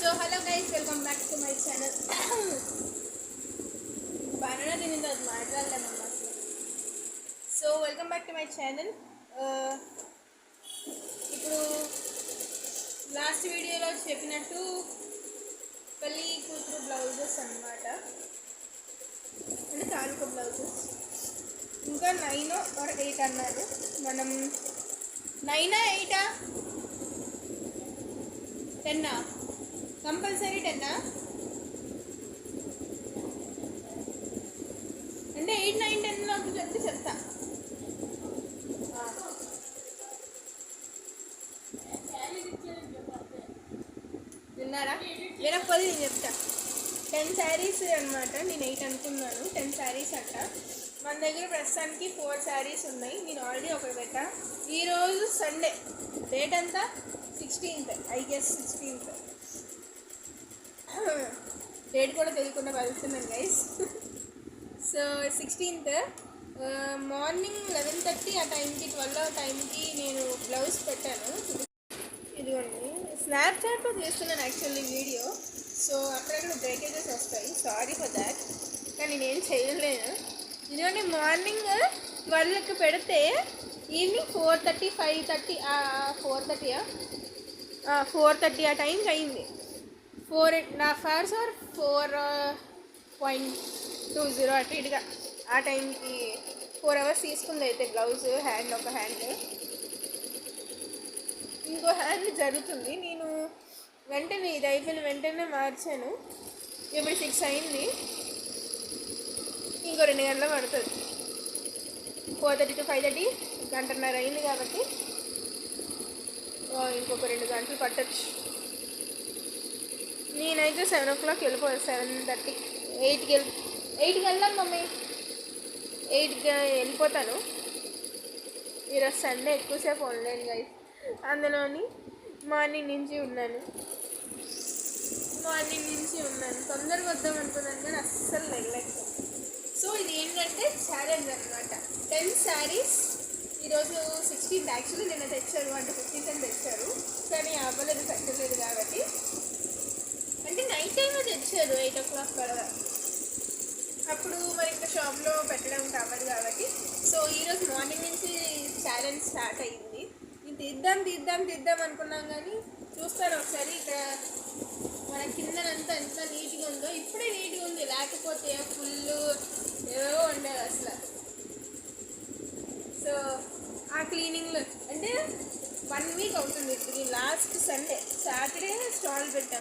So hello guys, welcome back to my channel. Banana తినింది అది మాట్లాడలేమమ్మా అసలు. So welcome back to my channel. ఇప్పుడు last వీడియోలో చెప్పినట్టు పెళ్ళి కూతురు బ్లౌజెస్ అన్నమాట, అంటే తాలూకా బ్లౌజెస్ ఇంకా 9 or 8 అన్నారు. మనం 9 8 10 కంపల్సరీ 10 అంటే 8 9 10లో చెప్తా. విన్నారా? వినకపోతే నేను చెప్తా. 10 శారీస్ అనమాట. నేను 8 అనుకున్నాను, 10 శారీస్ అంట. మన దగ్గర ప్రస్తుతానికి 4 శారీస్ ఉన్నాయి. నేను ఆల్రెడీ ఒకటి పెట్టా. ఈరోజు సండే, డేట్ అంతా 16th, I guess 16th. Date కూడా తెలియకుండా వెళ్తున్నాను గైస్. సో 16th మార్నింగ్ 11:30 ఆ టైంకి 12 టైంకి నేను బ్లౌజ్ పెట్టాను. ఇదిగోండి, స్నాప్చాట్లో చేస్తున్నాను యాక్చువల్లీ వీడియో. సో అక్కడక్కడ బ్రేకేజెస్ వస్తాయి, సారీ ఫర్ దాట్. కానీ నేను చేయలేను. ఇదిగోండి, మార్నింగ్ 12కి పెడితే ఈవినింగ్ 4:30 5:30 4:30 ఆ టైంకి అయింది. 4.5 hours or 4.20 అటు ఇటుగా ఆ టైంకి 4 hours తీసుకుంది. అయితే బ్లౌజ్ హ్యాండ్, ఒక హ్యాండ్, ఇంకో హ్యాండ్ జరుగుతుంది. నేను వెంటనే ఇది అయిపోయిన వెంటనే మార్చాను. ఇప్పుడు 6 అయింది, ఇంకో 2 గంటలు పడుతుంది. 4:30 to 5:30 గంటన్నర అయింది కాబట్టి ఇంకొక 2 గంటలు పట్టచ్చు. నేనైతే 7 o'clock వెళ్ళిపోతాను. 7:30 8కి వెళ్దాం మమ్మీ, 8కి వెళ్ళిపోతాను. ఈరోజు సండే ఎక్కువసేపు ఉండలేను గైస్, అందులోని మార్నింగ్ నుంచి ఉన్నాను. తొందరగా వద్దాం అనుకున్నాను కానీ అస్సలు వెళ్ళలేదు. సో ఇది ఏంటంటే ఛాలెంజ్ అనమాట. 10 శారీస్ ఈరోజు 16th. యాక్చువల్లీ నిన్న తెచ్చారు, అంటే 15th తెచ్చారు, కానీ అవ్వలేదు, కట్టలేదు కాబట్టి. అంటే నైట్ టైం తెచ్చారు 8 o'clock కలగా. అప్పుడు మరి ఇంకా షాప్లో పెట్టడం అవ్వదు కాబట్టి. సో ఈరోజు మార్నింగ్ నుంచి ఛాలెంజ్ స్టార్ట్ అయ్యింది. నేను తీద్దాం అనుకున్నాం కానీ చూస్తాను ఒకసారి. ఇక్కడ మన కిందనంతా ఎంత నీట్గా ఉందో, ఇప్పుడే నీట్గా ఉంది, లేకపోతే ఫుల్ ఏవో ఉండేది అసలు. సో ఆ క్లీనింగ్లో అంటే 1 week అవుతుంది. ఇప్పుడు లాస్ట్ సండే, సాటర్డే స్టాల్ పెట్టాను.